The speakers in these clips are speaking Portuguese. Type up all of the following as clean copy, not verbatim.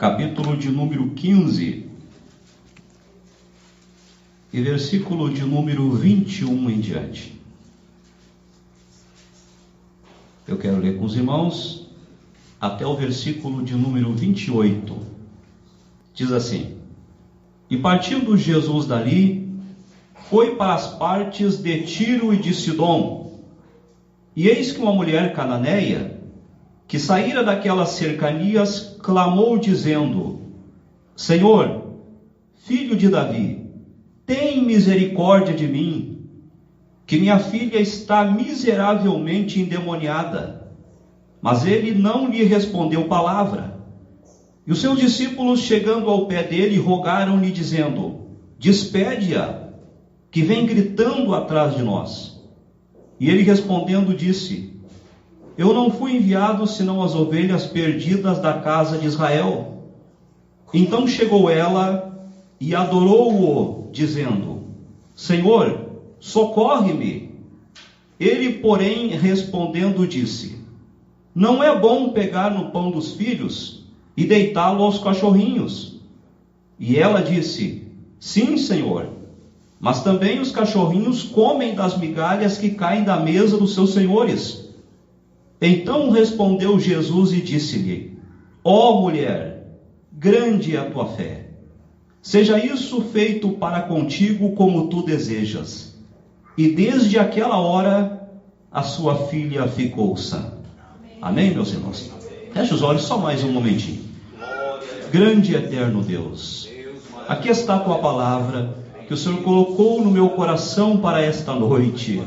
capítulo de número 15, e versículo de número 21 em diante. Eu quero ler com os irmãos até o versículo de número 28. Diz assim: E partindo Jesus dali, foi para as partes de Tiro e de Sidom. E eis que uma mulher cananeia, que saíra daquelas cercanias, clamou dizendo: Senhor, filho de Davi, tem misericórdia de mim, que minha filha está miseravelmente endemoniada. Mas ele não lhe respondeu palavra. E os seus discípulos, chegando ao pé dele, rogaram-lhe, dizendo: Despede-a, que vem gritando atrás de nós. E ele respondendo disse: Eu não fui enviado senão as ovelhas perdidas da casa de Israel. Então chegou ela e adorou-o, dizendo: Senhor, socorre-me. Ele, porém, respondendo disse: Não é bom pegar no pão dos filhos e deitá-lo aos cachorrinhos. E ela disse: Sim, Senhor, mas também os cachorrinhos comem das migalhas que caem da mesa dos seus senhores. Então respondeu Jesus e disse-lhe: Ó mulher, grande é a tua fé. Seja isso feito para contigo como tu desejas. E desde aquela hora a sua filha ficou sã. Amém, meus irmãos? Feche os olhos só mais um momentinho. Grande e eterno Deus, aqui está a tua palavra que o Senhor colocou no meu coração para esta noite.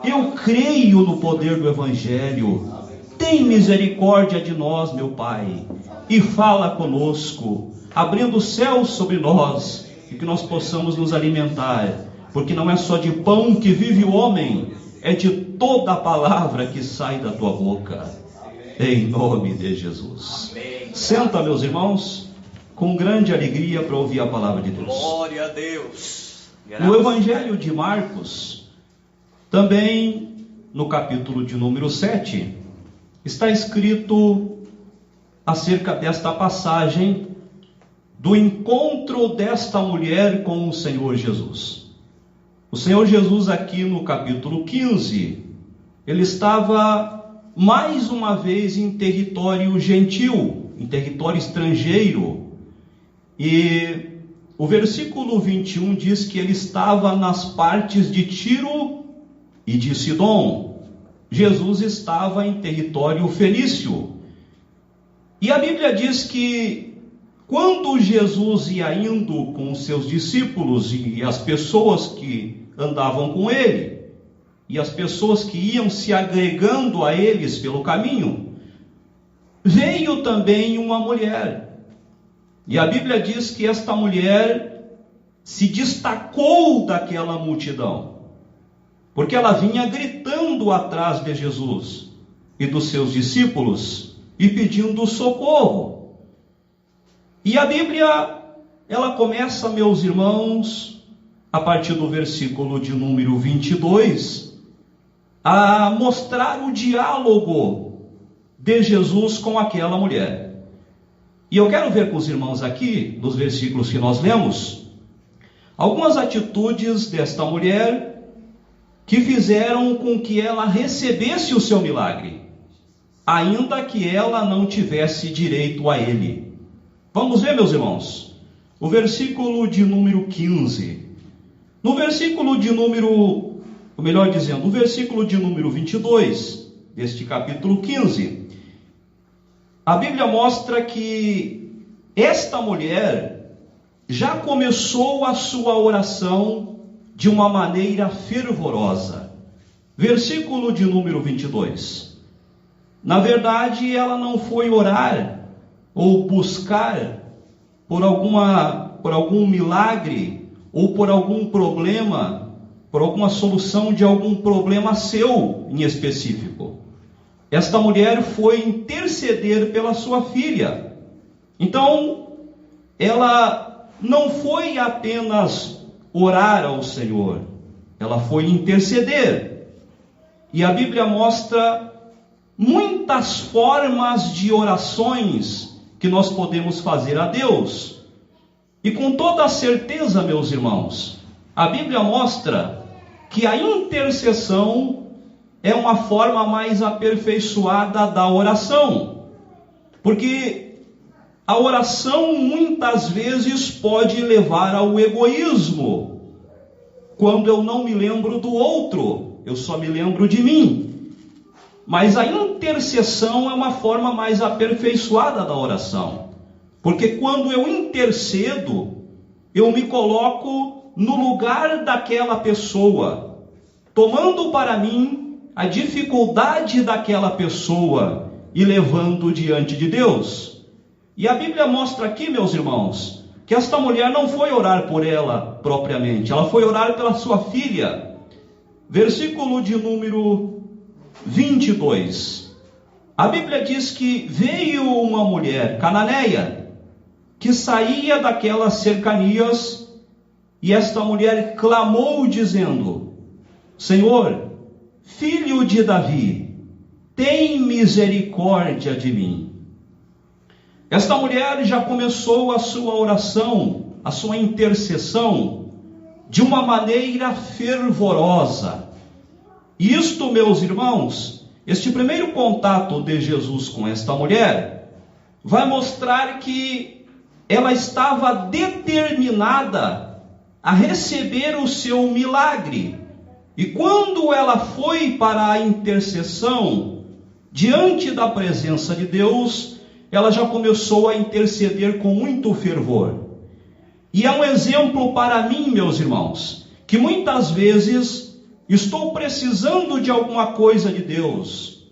Eu creio no poder do Evangelho. Tem misericórdia de nós, meu Pai, e fala conosco, abrindo o céu sobre nós, e que nós possamos nos alimentar, porque não é só de pão que vive o homem, é de toda a palavra que sai da tua boca. Em nome de Jesus. Senta, meus irmãos, com grande alegria para ouvir a palavra de Deus. Glória a Deus. No Evangelho de Marcos, também no capítulo de número 7, está escrito acerca desta passagem do encontro desta mulher com o Senhor Jesus. O Senhor Jesus, aqui no capítulo 15, ele estava mais uma vez em território gentil, em território estrangeiro, e o versículo 21 diz que ele estava nas partes de Tiro e de Sidom. Jesus estava em território fenício. E a Bíblia diz que quando Jesus ia indo com os seus discípulos e as pessoas que andavam com ele, e as pessoas que iam se agregando a eles pelo caminho, veio também uma mulher. E a Bíblia diz que esta mulher se destacou daquela multidão, porque ela vinha gritando atrás de Jesus e dos seus discípulos e pedindo socorro. E a Bíblia, ela começa, meus irmãos, a partir do versículo de número 22, a mostrar o diálogo de Jesus com aquela mulher. E eu quero ver com os irmãos aqui, nos versículos que nós lemos, algumas atitudes desta mulher que fizeram com que ela recebesse o seu milagre, ainda que ela não tivesse direito a ele. Vamos ver, meus irmãos, o versículo de número 15. No versículo de número, ou melhor dizendo, o versículo de número 22, deste capítulo 15, a Bíblia mostra que esta mulher já começou a sua oração de uma maneira fervorosa. Versículo de número 22. Na verdade, ela não foi orar ou buscar por algum milagre ou por algum problema, por alguma solução de algum problema seu em específico. Esta mulher foi interceder pela sua filha. Então, ela não foi apenas orar ao Senhor, ela foi interceder. E a Bíblia mostra muitas formas de orações que nós podemos fazer a Deus. E com toda a certeza, meus irmãos, a Bíblia mostra que a intercessão é uma forma mais aperfeiçoada da oração. Porque a oração muitas vezes pode levar ao egoísmo. Quando eu não me lembro do outro, eu só me lembro de mim. Mas a intercessão é uma forma mais aperfeiçoada da oração. Porque quando eu intercedo, eu me coloco no lugar daquela pessoa, tomando para mim a dificuldade daquela pessoa e levando diante de Deus. E a Bíblia mostra aqui, meus irmãos, que esta mulher não foi orar por ela propriamente, ela foi orar pela sua filha. Versículo de número 22. A Bíblia diz que veio uma mulher cananeia que saía daquelas cercanias, e esta mulher clamou dizendo: Senhor, filho de Davi, tem misericórdia de mim. Esta mulher já começou a sua oração, a sua intercessão, de uma maneira fervorosa. E isto, meus irmãos, este primeiro contato de Jesus com esta mulher, vai mostrar que ela estava determinada a receber o seu milagre. E quando ela foi para a intercessão, diante da presença de Deus, ela já começou a interceder com muito fervor. E é um exemplo para mim, meus irmãos, que muitas vezes estou precisando de alguma coisa de Deus.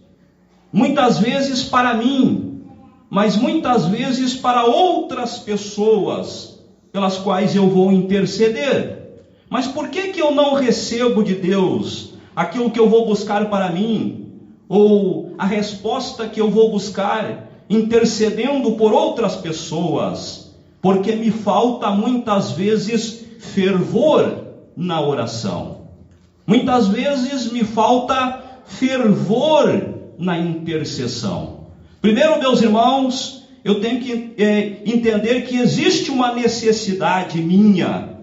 Muitas vezes para mim, mas muitas vezes para outras pessoas, pelas quais eu vou interceder. Mas por que eu não recebo de Deus aquilo que eu vou buscar para mim? Ou a resposta que eu vou buscar intercedendo por outras pessoas? Porque me falta muitas vezes fervor na oração. Muitas vezes me falta fervor na intercessão. Primeiro, meus irmãos, eu tenho que entender que existe uma necessidade minha.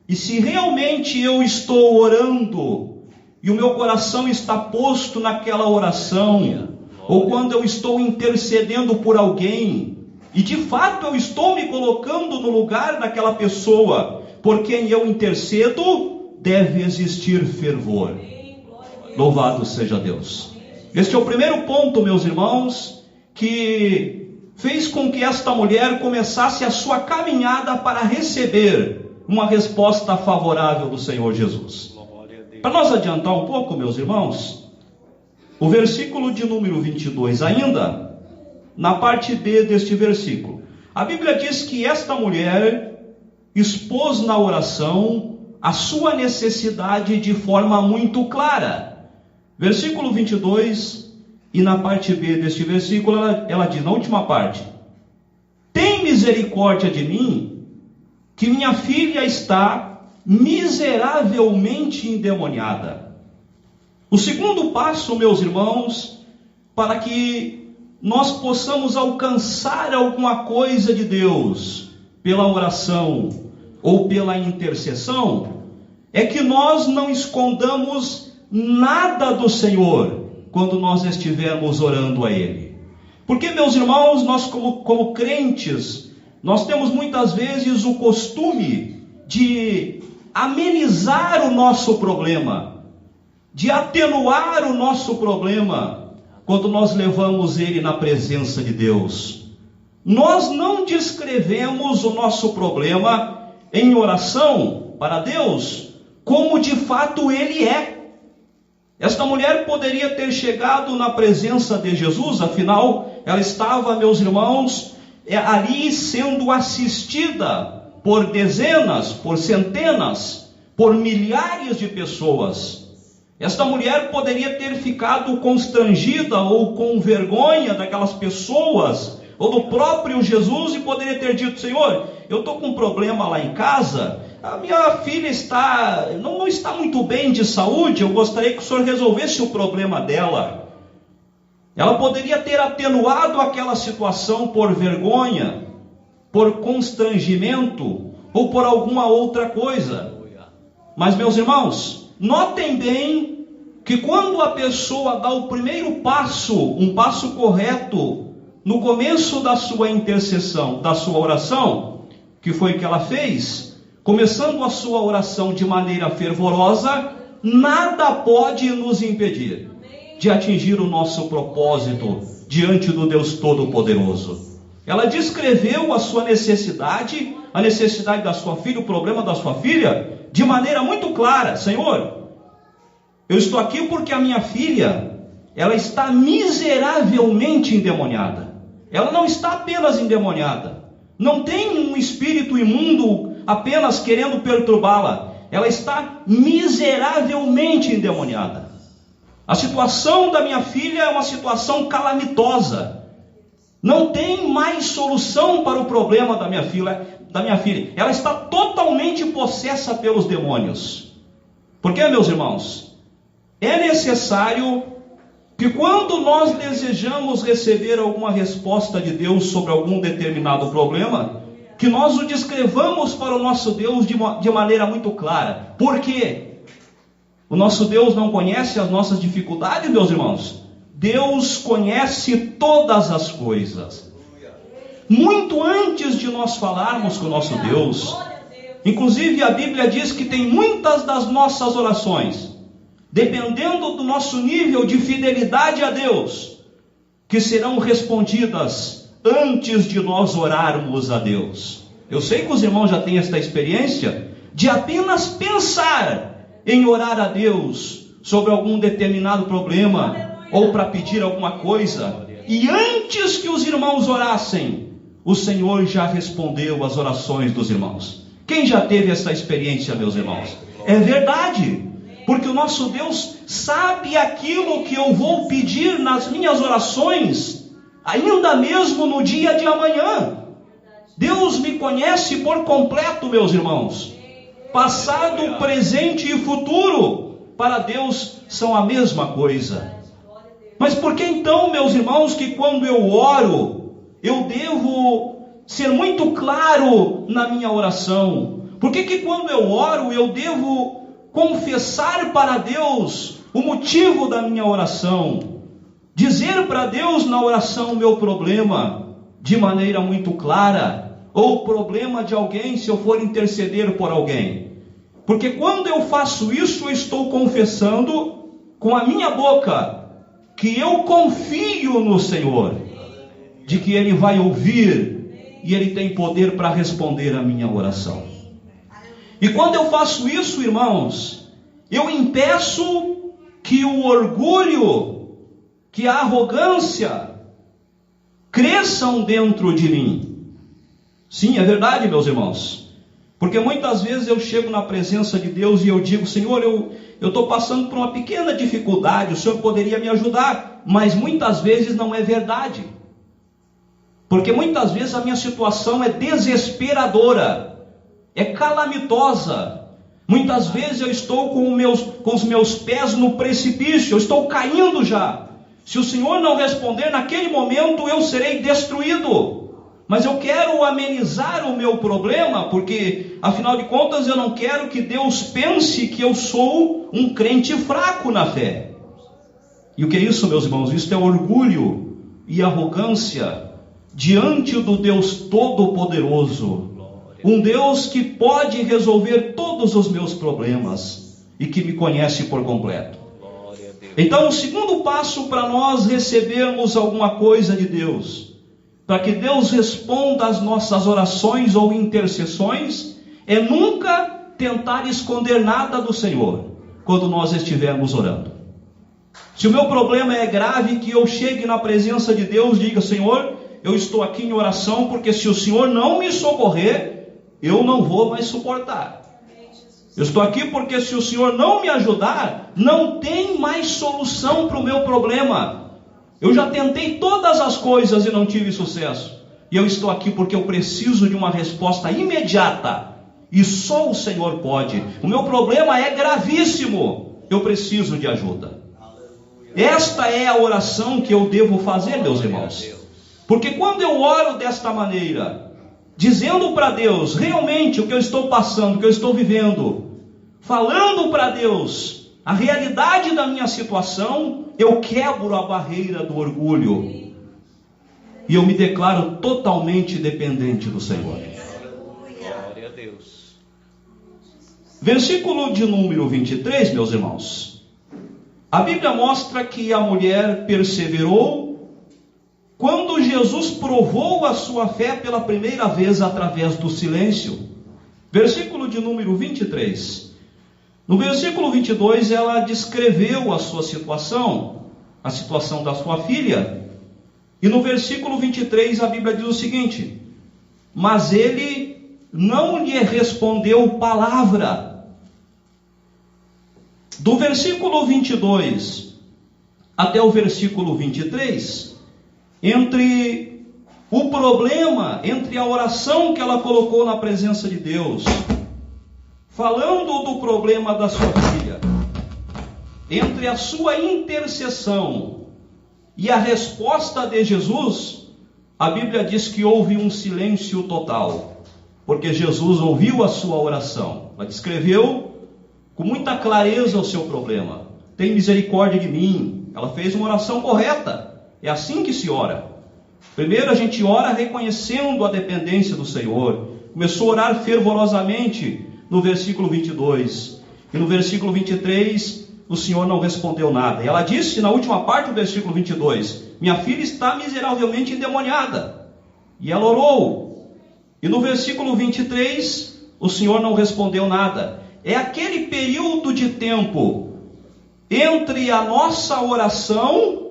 E se realmente eu estou orando e o meu coração está posto naquela oração, ou quando eu estou intercedendo por alguém, e de fato eu estou me colocando no lugar daquela pessoa por quem eu intercedo, deve existir fervor. Louvado seja Deus. Este é o primeiro ponto, meus irmãos, que fez com que esta mulher começasse a sua caminhada para receber uma resposta favorável do Senhor Jesus. Para nós adiantar um pouco, meus irmãos, o versículo de número 22 ainda, na parte B deste versículo, a Bíblia diz que esta mulher expôs na oração a sua necessidade de forma muito clara. Versículo 22, e na parte B deste versículo, ela diz, na última parte: tem misericórdia de mim, que minha filha está miseravelmente endemoniada. O segundo passo, meus irmãos, para que nós possamos alcançar alguma coisa de Deus pela oração ou pela intercessão, é que nós não escondamos nada do Senhor quando nós estivermos orando a Ele. Porque, meus irmãos, nós como crentes, nós temos muitas vezes o costume de amenizar o nosso problema, de atenuar o nosso problema, quando nós levamos ele na presença de Deus. Nós não descrevemos o nosso problema em oração para Deus, como de fato ele é. Esta mulher poderia ter chegado na presença de Jesus, afinal, ela estava, meus irmãos, ali sendo assistida por dezenas, por centenas, por milhares de pessoas. Esta mulher poderia ter ficado constrangida ou com vergonha daquelas pessoas, ou do próprio Jesus, e poderia ter dito: Senhor, eu estou com um problema lá em casa, a minha filha não está muito bem de saúde, eu gostaria que o Senhor resolvesse o problema dela. Ela poderia ter atenuado aquela situação por vergonha, por constrangimento ou por alguma outra coisa. Mas, meus irmãos, notem bem que quando a pessoa dá o primeiro passo, um passo correto, no começo da sua intercessão, da sua oração, que foi o que ela fez, começando a sua oração de maneira fervorosa, nada pode nos impedir de atingir o nosso propósito diante do Deus Todo-Poderoso. Ela descreveu a sua necessidade, a necessidade da sua filha, o problema da sua filha, de maneira muito clara. Senhor, eu estou aqui porque a minha filha, ela está miseravelmente endemoniada. Ela não está apenas endemoniada, não tem um espírito imundo apenas querendo perturbá-la. Ela está miseravelmente endemoniada. A situação da minha filha é uma situação calamitosa. Não tem mais solução para o problema da minha filha. Ela está totalmente possessa pelos demônios. Porque, meus irmãos, é necessário que quando nós desejamos receber alguma resposta de Deus sobre algum determinado problema, que nós o descrevamos para o nosso Deus de maneira muito clara. Por quê? O nosso Deus não conhece as nossas dificuldades, meus irmãos. Deus conhece todas as coisas. Muito antes de nós falarmos com o nosso Deus, inclusive a Bíblia diz que tem muitas das nossas orações, dependendo do nosso nível de fidelidade a Deus, que serão respondidas antes de nós orarmos a Deus. Eu sei que os irmãos já têm esta experiência de apenas pensar em orar a Deus sobre algum determinado problema ou para pedir alguma coisa, e antes que os irmãos orassem, o Senhor já respondeu as orações dos irmãos. Quem já teve essa experiência, meus irmãos? É verdade, porque o nosso Deus sabe aquilo que eu vou pedir nas minhas orações, ainda mesmo no dia de amanhã. Deus me conhece por completo, meus irmãos. Passado, presente e futuro, para Deus são a mesma coisa. Mas por que então, meus irmãos, que quando eu oro, eu devo ser muito claro na minha oração? Por que quando eu oro, eu devo confessar para Deus o motivo da minha oração? Dizer para Deus na oração o meu problema de maneira muito clara, ou o problema de alguém se eu for interceder por alguém. Porque quando eu faço isso, eu estou confessando com a minha boca que eu confio no Senhor, de que Ele vai ouvir e Ele tem poder para responder a minha oração. E quando eu faço isso, irmãos, eu impeço que o orgulho, que a arrogância cresçam dentro de mim. Sim, é verdade, meus irmãos. Porque muitas vezes eu chego na presença de Deus e eu digo: Senhor, eu estou passando por uma pequena dificuldade, o Senhor poderia me ajudar. Mas muitas vezes não é verdade. Porque muitas vezes a minha situação é desesperadora, é calamitosa. Muitas vezes eu estou com os meus pés no precipício, eu estou caindo já. Se o Senhor não responder naquele momento, eu serei destruído. Mas eu quero amenizar o meu problema, porque afinal de contas eu não quero que Deus pense que eu sou um crente fraco na fé. E o que é isso, meus irmãos? Isso é orgulho e arrogância diante do Deus Todo-Poderoso. Um Deus que pode resolver todos os meus problemas e que me conhece por completo. Então, o segundo passo para nós recebermos alguma coisa de Deus, para que Deus responda às nossas orações ou intercessões, é nunca tentar esconder nada do Senhor quando nós estivermos orando. Se o meu problema é grave, que eu chegue na presença de Deus e diga: Senhor, eu estou aqui em oração, porque se o Senhor não me socorrer, eu não vou mais suportar. Eu estou aqui porque se o Senhor não me ajudar, não tem mais solução para o meu problema. Eu já tentei todas as coisas e não tive sucesso. E eu estou aqui porque eu preciso de uma resposta imediata. E só o Senhor pode. O meu problema é gravíssimo. Eu preciso de ajuda. Esta é a oração que eu devo fazer, meus irmãos. Porque quando eu oro desta maneira, dizendo para Deus realmente o que eu estou passando, o que eu estou vivendo, falando para Deus a realidade da minha situação, eu quebro a barreira do orgulho e eu me declaro totalmente dependente do Senhor. Glória a Deus. Versículo de número 23, meus irmãos. A Bíblia mostra que a mulher perseverou quando Jesus provou a sua fé pela primeira vez através do silêncio. Versículo de número 23. No versículo 22, ela descreveu a sua situação, a situação da sua filha. E no versículo 23, a Bíblia diz o seguinte: mas ele não lhe respondeu palavra. Do versículo 22 até o versículo 23, entre o problema, entre a oração que ela colocou na presença de Deus, falando do problema da sua filha, entre a sua intercessão e a resposta de Jesus, a Bíblia diz que houve um silêncio total, porque Jesus ouviu a sua oração. Ela descreveu com muita clareza o seu problema. Tem misericórdia de mim. Ela fez uma oração correta. É assim que se ora. Primeiro a gente ora reconhecendo a dependência do Senhor. Começou a orar fervorosamente no versículo 22. E no versículo 23, o Senhor não respondeu nada. E ela disse na última parte do versículo 22, minha filha está miseravelmente endemoniada. E ela orou. E no versículo 23, o Senhor não respondeu nada. É aquele período de tempo entre a nossa oração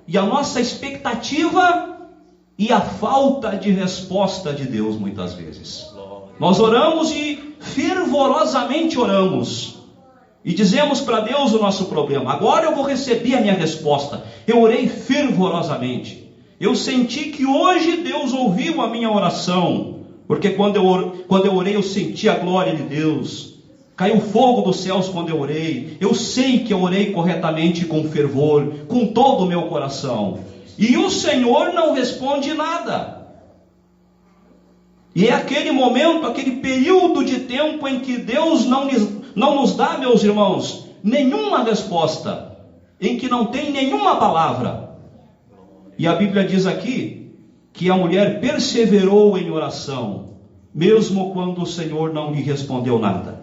e a nossa expectativa e a falta de resposta de Deus muitas vezes. Nós oramos e fervorosamente oramos e dizemos para Deus o nosso problema. Agora eu vou receber a minha resposta. Eu orei fervorosamente. Eu senti que hoje Deus ouviu a minha oração, porque quando eu orei eu senti a glória de Deus. Caiu fogo dos céus quando eu orei. Eu sei que eu orei corretamente, com fervor, com todo o meu coração. E o Senhor não responde nada. E é aquele momento, aquele período de tempo em que Deus não nos dá, meus irmãos, nenhuma resposta, em que não tem nenhuma palavra. E a Bíblia diz aqui que a mulher perseverou em oração, mesmo quando o Senhor não lhe respondeu nada.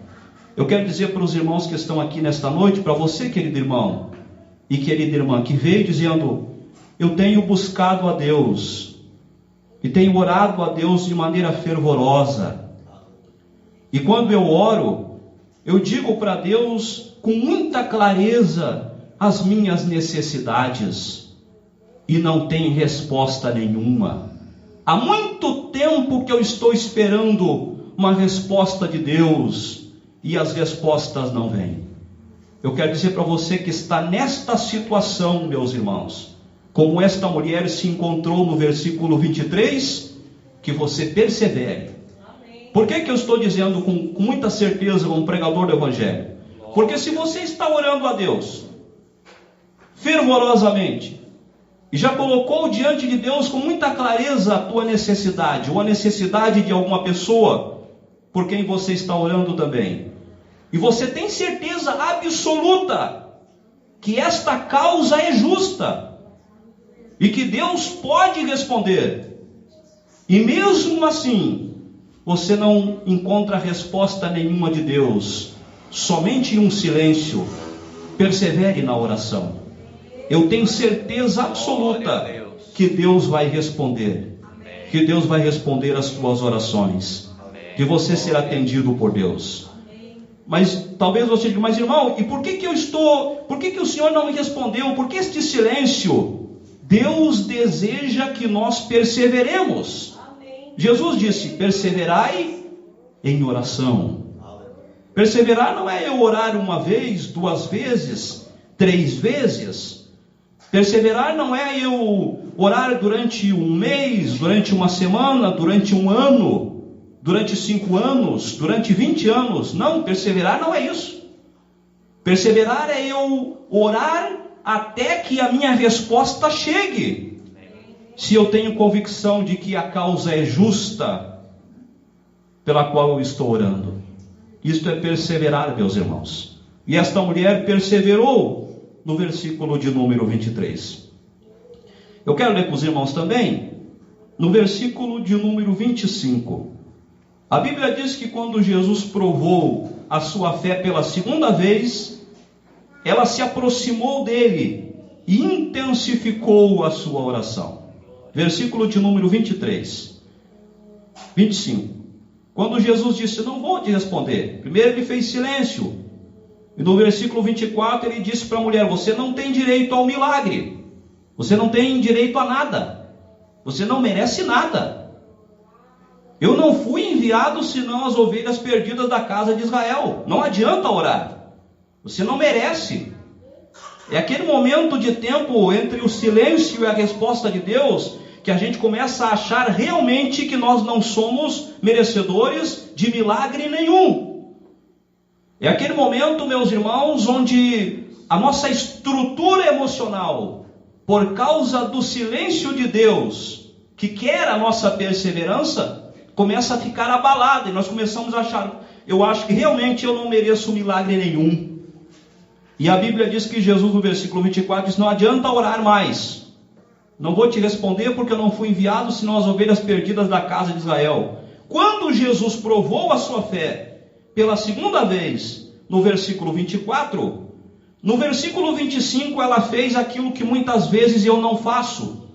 Eu quero dizer para os irmãos que estão aqui nesta noite, para você, querido irmão e querida irmã, que veio dizendo, eu tenho buscado a Deus, e tenho orado a Deus de maneira fervorosa, e quando eu oro, eu digo para Deus com muita clareza as minhas necessidades, e não tem resposta nenhuma. Há muito tempo que eu estou esperando uma resposta de Deus, e as respostas não vêm. Eu quero dizer para você que está nesta situação, meus irmãos, como esta mulher se encontrou no versículo 23, que você persevere. Por que eu estou dizendo com muita certeza, como pregador do Evangelho? Porque se você está orando a Deus fervorosamente, e já colocou diante de Deus com muita clareza a tua necessidade, ou a necessidade de alguma pessoa, por quem você está orando também, e você tem certeza absoluta que esta causa é justa, e que Deus pode responder, e mesmo assim, você não encontra resposta nenhuma de Deus, somente um silêncio, persevere na oração. Eu tenho certeza absoluta que Deus vai responder, que Deus vai responder as tuas orações, que você será atendido por Deus. Mas talvez você diga, mas irmão, e por que o Senhor não me respondeu? Por que este silêncio? Deus deseja que nós perseveremos. Jesus disse, perseverai em oração. Perseverar não é eu orar uma vez, 2 vezes, 3 vezes. Perseverar não é eu orar durante 1 mês, durante 1 semana, durante 1 ano, durante 5 anos, durante 20 anos. Não, perseverar não é isso. Perseverar é eu orar até que a minha resposta chegue. Se eu tenho convicção de que a causa é justa pela qual eu estou orando. Isto é perseverar, meus irmãos. E esta mulher perseverou no versículo de número 23. Eu quero ler com os irmãos também no versículo de número 25. A Bíblia diz que quando Jesus provou a sua fé pela segunda vez, ela se aproximou dele e intensificou a sua oração. Versículo de número 23. 25. Quando Jesus disse, não vou te responder. Primeiro ele fez silêncio. E no versículo 24 ele disse para a mulher, você não tem direito ao milagre. Você não tem direito a nada. Você não merece nada. Eu não fui enviado senão as ovelhas perdidas da casa de Israel. Não adianta orar. Você não merece. É aquele momento de tempo entre o silêncio e a resposta de Deus que a gente começa a achar realmente que nós não somos merecedores de milagre nenhum. É aquele momento, meus irmãos, onde a nossa estrutura emocional, por causa do silêncio de Deus, que quer a nossa perseverança, começa a ficar abalada, e nós começamos a achar, eu acho que realmente eu não mereço milagre nenhum. E a Bíblia diz que Jesus, no versículo 24, diz, não adianta orar mais. Não vou te responder porque eu não fui enviado senão as ovelhas perdidas da casa de Israel. Quando Jesus provou a sua fé pela segunda vez, no versículo 24, no versículo 25 ela fez aquilo que muitas vezes eu não faço.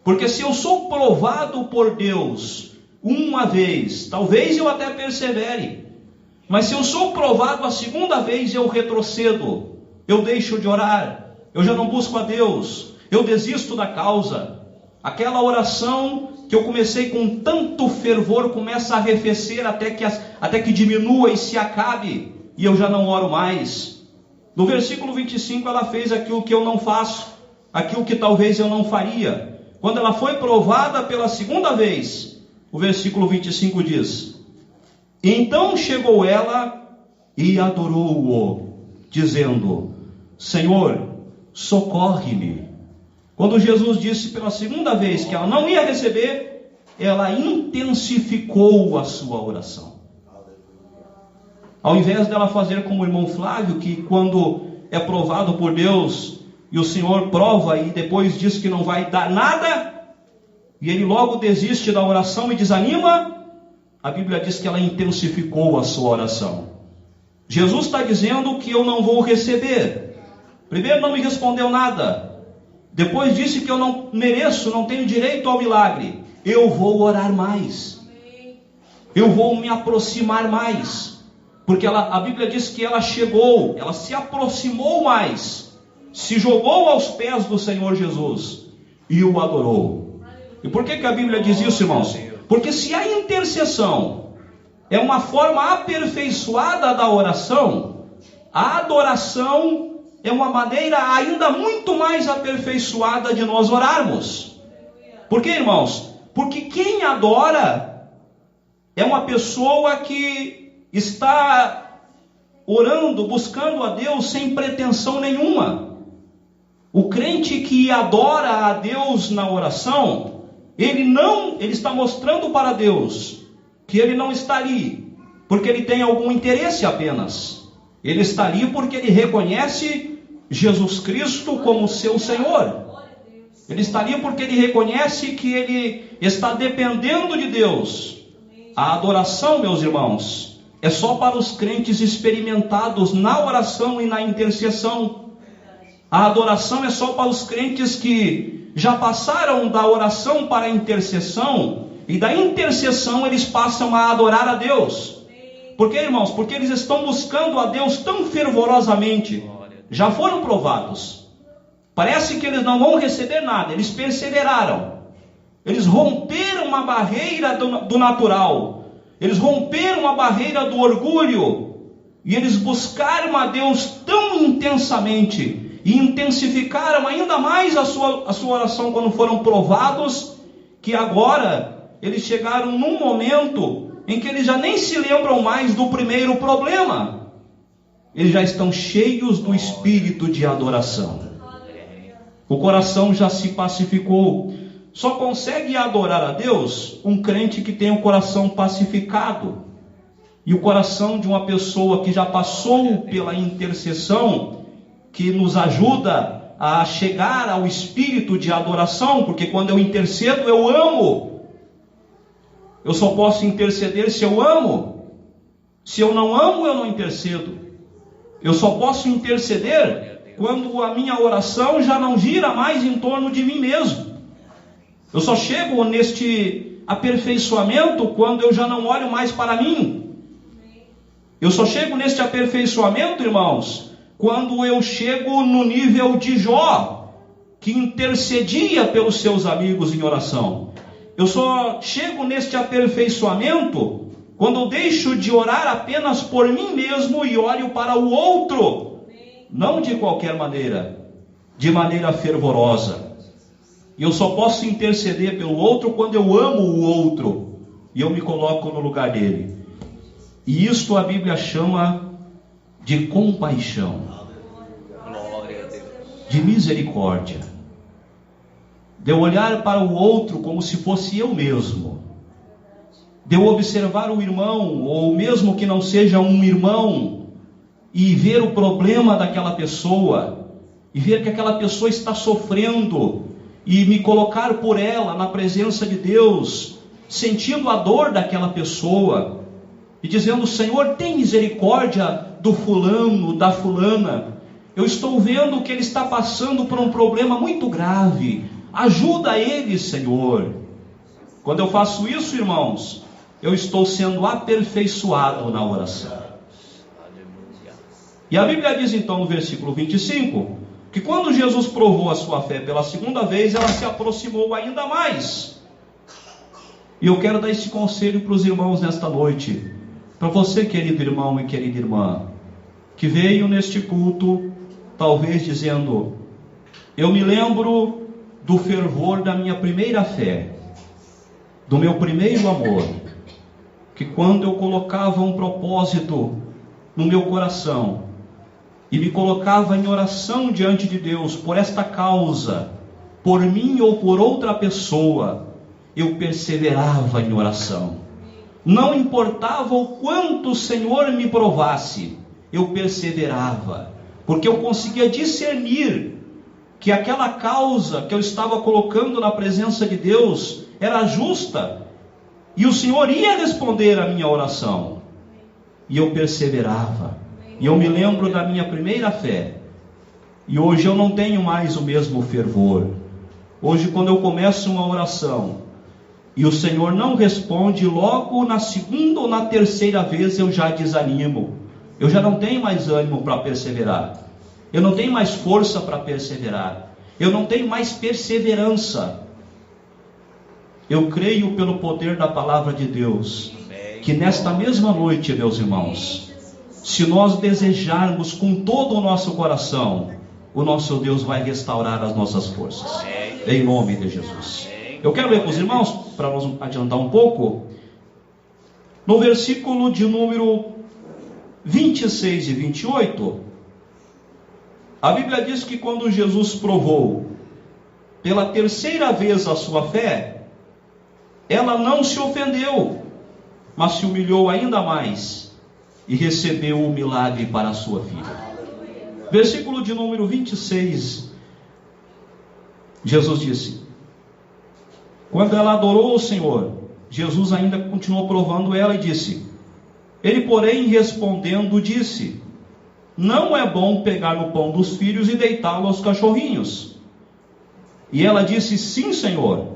Porque se eu sou provado por Deus uma vez, talvez eu até persevere. Mas se eu sou provado a segunda vez, eu retrocedo. Eu deixo de orar. Eu já não busco a Deus. Eu desisto da causa. Aquela oração que eu comecei com tanto fervor começa a arrefecer até que diminua e se acabe. E eu já não oro mais. No versículo 25 ela fez aquilo que eu não faço. Aquilo que talvez eu não faria. Quando ela foi provada pela segunda vez, o versículo 25 diz, então chegou ela e adorou-o, dizendo, Senhor, socorre-me. Quando Jesus disse pela segunda vez que ela não ia receber, ela intensificou a sua oração. Ao invés dela fazer como o irmão Flávio, que quando é provado por Deus, e o Senhor prova e depois diz que não vai dar nada, e ele logo desiste da oração e desanima, a Bíblia diz que ela intensificou a sua oração. Jesus está dizendo que eu não vou receber. Primeiro não me respondeu nada. Depois disse que eu não mereço, não tenho direito ao milagre. Eu vou orar mais. Eu vou me aproximar mais. Porque a Bíblia diz que ela chegou, ela se aproximou mais. Se jogou aos pés do Senhor Jesus e o adorou. E por que a Bíblia diz isso, irmãos? Porque se a intercessão é uma forma aperfeiçoada da oração, a adoração é uma maneira ainda muito mais aperfeiçoada de nós orarmos. Por quê, irmãos? Porque quem adora é uma pessoa que está orando, buscando a Deus sem pretensão nenhuma. O crente que adora a Deus na oração, ele está mostrando para Deus que ele não está ali porque ele tem algum interesse apenas. Ele está ali porque ele reconhece Jesus Cristo como seu Senhor. Ele está ali porque ele reconhece que ele está dependendo de Deus. A adoração, meus irmãos, é só para os crentes experimentados na oração e na intercessão. A adoração é só para os crentes que já passaram da oração para a intercessão, e da intercessão eles passam a adorar a Deus. Por quê, irmãos? Porque eles estão buscando a Deus tão fervorosamente, já foram provados. Parece que eles não vão receber nada, eles perseveraram. Eles romperam uma barreira do natural, eles romperam a barreira do orgulho, e eles buscaram a Deus tão intensamente, e intensificaram ainda mais a sua oração quando foram provados, que agora eles chegaram num momento em que eles já nem se lembram mais do primeiro problema. Eles já estão cheios do espírito de adoração. o coração já se pacificou. Só consegue adorar a Deus um crente que tem o coração pacificado. E o coração de uma pessoa que já passou pela intercessão, que nos ajuda a chegar ao espírito de adoração, porque quando eu intercedo, eu amo. Eu só posso interceder se eu amo. Se eu não amo, eu não intercedo. Eu só posso interceder quando a minha oração já não gira mais em torno de mim mesmo. Eu só chego neste aperfeiçoamento quando eu já não olho mais para mim. Eu só chego neste aperfeiçoamento, irmãos, quando eu chego no nível de Jó, que intercedia pelos seus amigos em oração. Eu só chego neste aperfeiçoamento quando eu deixo de orar apenas por mim mesmo e olho para o outro, não de qualquer maneira, de maneira fervorosa. E eu só posso interceder pelo outro quando eu amo o outro e eu me coloco no lugar dele. E isto a Bíblia chama de compaixão, de misericórdia, de eu olhar para o outro como se fosse eu mesmo, de eu observar o irmão, ou mesmo que não seja um irmão, e ver o problema daquela pessoa, e ver que aquela pessoa está sofrendo, e me colocar por ela na presença de Deus, sentindo a dor daquela pessoa, e dizendo: Senhor, tem misericórdia do fulano, da fulana. Eu estou vendo que ele está passando por um problema muito grave. Ajuda ele, Senhor. Quando eu faço isso, irmãos, eu estou sendo aperfeiçoado na oração. E a Bíblia diz então no versículo 25, que quando Jesus provou a sua fé pela segunda vez, ela se aproximou ainda mais. E eu quero dar esse conselho para os irmãos nesta noite. Para você, querido irmão e querida irmã, que veio neste culto, talvez dizendo: eu me lembro do fervor da minha primeira fé, do meu primeiro amor, que quando eu colocava um propósito no meu coração, e me colocava em oração diante de Deus, por esta causa, por mim ou por outra pessoa, eu perseverava em oração. Não importava o quanto o Senhor me provasse, eu perseverava, porque eu conseguia discernir que aquela causa que eu estava colocando na presença de Deus era justa, e o Senhor ia responder a minha oração, e eu perseverava. E eu me lembro da minha primeira fé, e hoje eu não tenho mais o mesmo fervor. Hoje, quando eu começo uma oração e o Senhor não responde, logo na segunda ou na terceira vez eu já desanimo. Eu já não tenho mais ânimo para perseverar. Eu não tenho mais força para perseverar. Eu não tenho mais perseverança. Eu creio pelo poder da palavra de Deus, que nesta mesma noite, meus irmãos, se nós desejarmos com todo o nosso coração, o nosso Deus vai restaurar as nossas forças. Em nome de Jesus. Eu quero ler com os irmãos, para nós adiantar um pouco, no versículo de número 26 e 28, a Bíblia diz que quando Jesus provou pela terceira vez a sua fé, ela não se ofendeu, mas se humilhou ainda mais e recebeu o milagre para a sua filha. Versículo de número 26, Jesus disse: quando ela adorou o Senhor, Jesus ainda continuou provando ela e disse: ele, porém, respondendo, disse: não é bom pegar no pão dos filhos e deitá-lo aos cachorrinhos. E ela disse: sim, Senhor,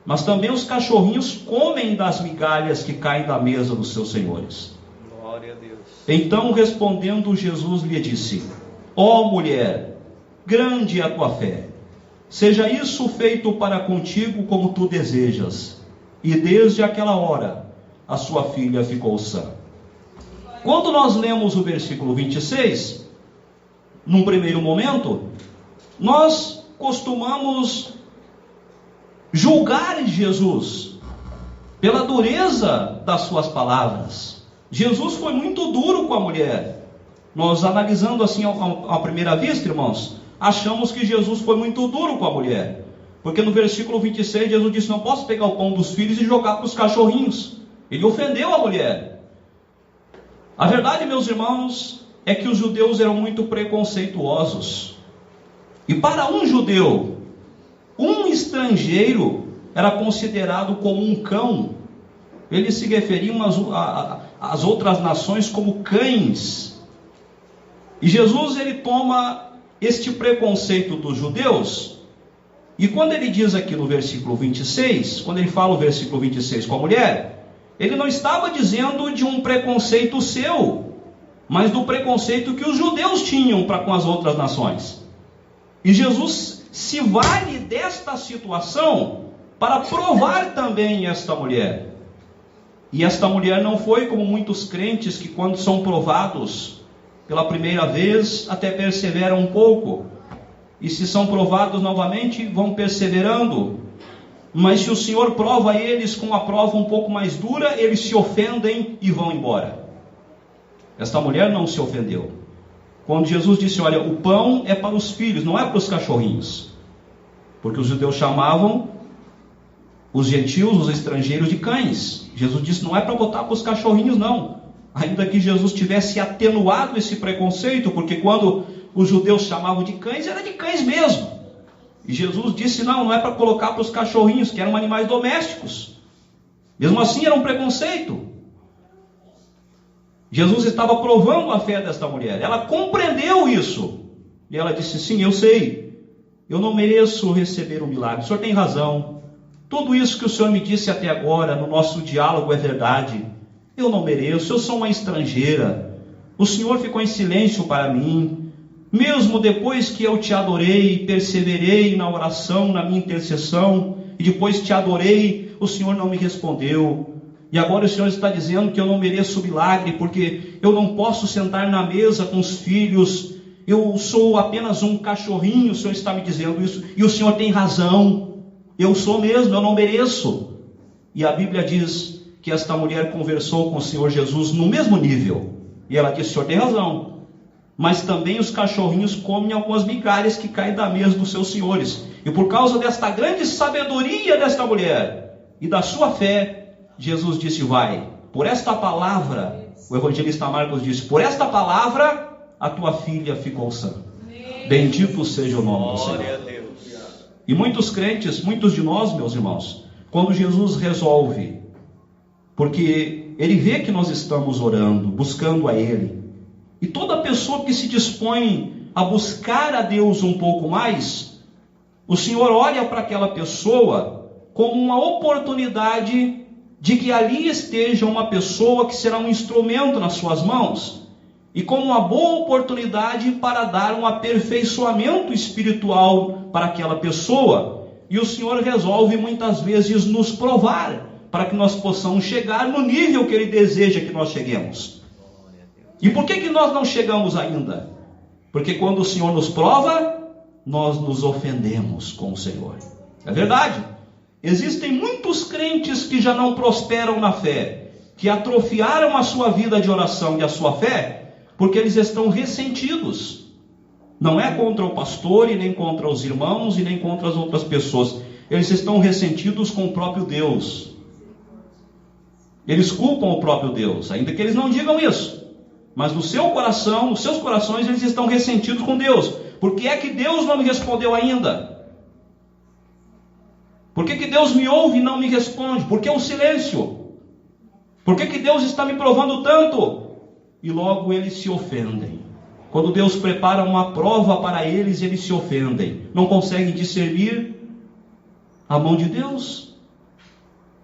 mas também os cachorrinhos comem das migalhas que caem da mesa dos seus senhores. Glória a Deus. Então, respondendo, Jesus lhe disse: ó mulher, grande é a tua fé. Seja isso feito para contigo como tu desejas. E desde aquela hora, a sua filha ficou sã. Quando nós lemos o versículo 26, num primeiro momento, nós costumamos julgar Jesus pela dureza das suas palavras. Jesus foi muito duro com a mulher. Nós analisando assim à primeira vista, irmãos, achamos que Jesus foi muito duro com a mulher. Porque no versículo 26, Jesus disse: não posso pegar o pão dos filhos e jogar para os cachorrinhos. Ele ofendeu a mulher. A verdade, meus irmãos, é que os judeus eram muito preconceituosos. E para um judeu, um estrangeiro era considerado como um cão. Eles se referiam às outras nações como cães. E Jesus, ele toma este preconceito dos judeus, e quando ele diz aqui no versículo 26, quando ele fala o versículo 26 com a mulher, ele não estava dizendo de um preconceito seu, mas do preconceito que os judeus tinham para com as outras nações. E Jesus se vale desta situação para provar também esta mulher. E esta mulher não foi como muitos crentes que, quando são provados pela primeira vez, até perseveram um pouco, e se são provados novamente, vão perseverando. Mas se o Senhor prova eles com a prova um pouco mais dura, eles se ofendem e vão embora. Esta mulher não se ofendeu. Quando Jesus disse: olha, o pão é para os filhos, não é para os cachorrinhos. Porque os judeus chamavam os gentios, os estrangeiros, de cães. Jesus disse: não é para botar para os cachorrinhos, não. Ainda que Jesus tivesse atenuado esse preconceito, porque quando os judeus chamavam de cães, era de cães mesmo. E Jesus disse: não é para colocar para os cachorrinhos, que eram animais domésticos. Mesmo assim era um preconceito. Jesus estava provando a fé desta mulher. Ela compreendeu isso. E ela disse: sim, eu sei. Eu não mereço receber um milagre. O senhor tem razão. Tudo isso que o senhor me disse até agora, no nosso diálogo, é verdade. Eu não mereço. Eu sou uma estrangeira. O senhor ficou em silêncio para mim. Mesmo depois que eu te adorei, perseverei na oração, na minha intercessão, e depois te adorei, o Senhor não me respondeu. E agora o Senhor está dizendo que eu não mereço o milagre, porque eu não posso sentar na mesa com os filhos, eu sou apenas um cachorrinho. O Senhor está me dizendo isso, e o Senhor tem razão, eu sou mesmo, eu não mereço. E a Bíblia diz que esta mulher conversou com o Senhor Jesus no mesmo nível, e ela disse: o Senhor tem razão, mas também os cachorrinhos comem algumas migalhas que caem da mesa dos seus senhores. E por causa desta grande sabedoria desta mulher e da sua fé, Jesus disse: vai, por esta palavra, o evangelista Marcos disse: por esta palavra a tua filha ficou sã. Bendito seja o nome do Senhor. E muitos crentes, muitos de nós, meus irmãos, quando Jesus resolve, porque Ele vê que nós estamos orando, buscando a Ele, e toda pessoa que se dispõe a buscar a Deus um pouco mais, o Senhor olha para aquela pessoa como uma oportunidade de que ali esteja uma pessoa que será um instrumento nas suas mãos, e como uma boa oportunidade para dar um aperfeiçoamento espiritual para aquela pessoa. E o Senhor resolve muitas vezes nos provar, para que nós possamos chegar no nível que Ele deseja que nós cheguemos. E por que nós não chegamos ainda? Porque quando o Senhor nos prova, nós nos ofendemos com o Senhor. É verdade. Existem muitos crentes que já não prosperam na fé, que atrofiaram a sua vida de oração e a sua fé, porque eles estão ressentidos. Não é contra o pastor, e nem contra os irmãos, e nem contra as outras pessoas. Eles estão ressentidos com o próprio Deus. Eles culpam o próprio Deus, ainda que eles não digam isso. Mas no seu coração, nos seus corações, eles estão ressentidos com Deus. Por que é que Deus não me respondeu ainda? Por que Deus me ouve e não me responde? Por que o silêncio? Por que Deus está me provando tanto? E logo eles se ofendem. Quando Deus prepara uma prova para eles, eles se ofendem. Não conseguem discernir a mão de Deus.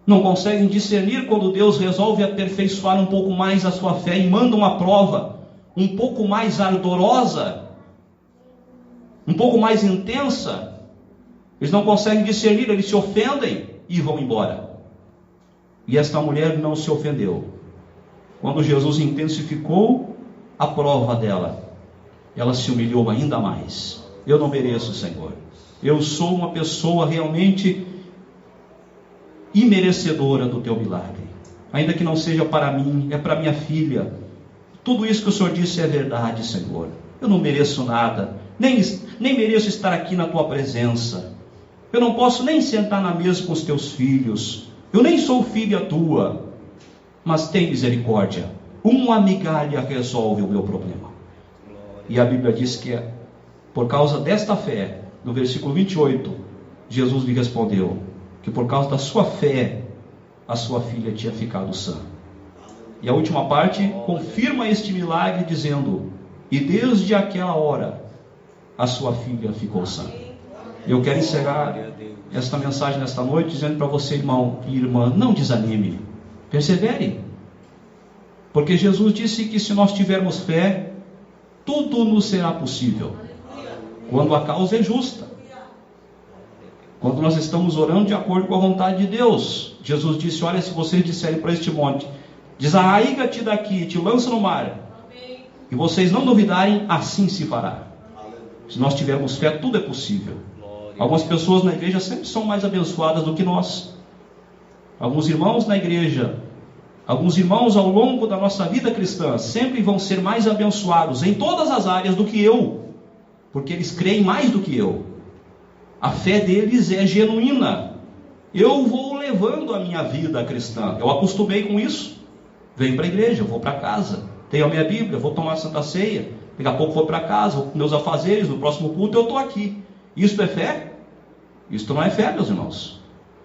Não conseguem discernir quando Deus resolve aperfeiçoar um pouco mais a sua fé e manda uma prova um pouco mais ardorosa, um pouco mais intensa. Eles não conseguem discernir, eles se ofendem e vão embora. E esta mulher não se ofendeu. Quando Jesus intensificou a prova dela, ela se humilhou ainda mais. Eu não mereço, Senhor. Eu sou uma pessoa realmente imerecedora do teu milagre. Ainda que não seja para mim, é para minha filha. Tudo isso que o Senhor disse é verdade, Senhor. Eu não mereço nada. nem mereço estar aqui na tua presença. Eu não posso nem sentar na mesa com os teus filhos. Eu nem sou filha tua. Mas tem misericórdia. Uma migalha resolve o meu problema. E a Bíblia diz que por causa desta fé, no versículo 28, Jesus lhe respondeu que por causa da sua fé, a sua filha tinha ficado sã. E a última parte confirma este milagre dizendo: e desde aquela hora, a sua filha ficou sã. Eu quero encerrar esta mensagem nesta noite dizendo para você, irmão e irmã, não desanime, persevere. Porque Jesus disse que se nós tivermos fé, tudo nos será possível. Quando a causa é justa. Quando nós estamos orando de acordo com a vontade de Deus. Jesus disse: olha, se vocês disserem para este monte, desarraiga-te daqui, te lança no mar, e vocês não duvidarem, assim se fará. Se nós tivermos fé, tudo é possível. Algumas pessoas na igreja sempre são mais abençoadas do que nós. Alguns irmãos na igreja, alguns irmãos ao longo da nossa vida cristã, sempre vão ser mais abençoados em todas as áreas do que eu, porque eles creem mais do que eu. A fé deles é genuína. Eu vou levando a minha vida cristã, eu acostumei com isso. Venho para a igreja, vou para casa, tenho a minha Bíblia, vou tomar a Santa Ceia, daqui a pouco vou para casa, vou com meus afazeres, no próximo culto eu estou aqui. Isto é fé? Isto não é fé, meus irmãos.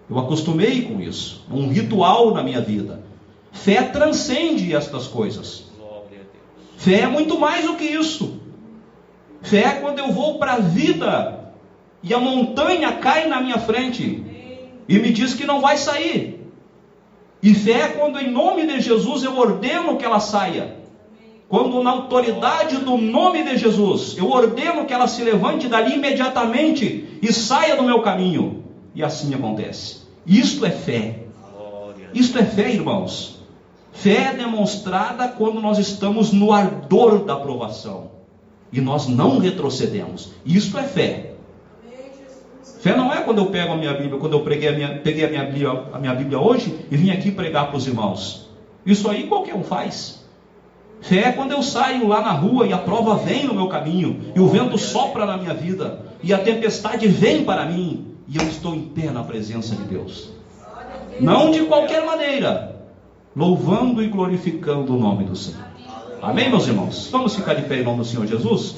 Eu acostumei com isso, um ritual na minha vida. Fé transcende estas coisas. Fé é muito mais do que isso. Fé é quando eu vou para a vida e a montanha cai na minha frente e me diz que não vai sair. E fé é quando em nome de Jesus eu ordeno que ela saia. Quando na autoridade do nome de Jesus eu ordeno que ela se levante dali imediatamente e saia do meu caminho. E assim acontece. Isto é fé. Isto é fé, irmãos. Fé é demonstrada quando nós estamos no ardor da provação e nós não retrocedemos. Isto é fé. Fé não é quando eu pego a minha Bíblia, quando eu peguei a minha Bíblia hoje e vim aqui pregar para os irmãos. Isso aí qualquer um faz. Fé é quando eu saio lá na rua e a prova vem no meu caminho, e o vento sopra na minha vida, e a tempestade vem para mim, e eu estou em pé na presença de Deus. Não de qualquer maneira, louvando e glorificando o nome do Senhor. Amém, meus irmãos? Vamos ficar de pé em nome do Senhor Jesus?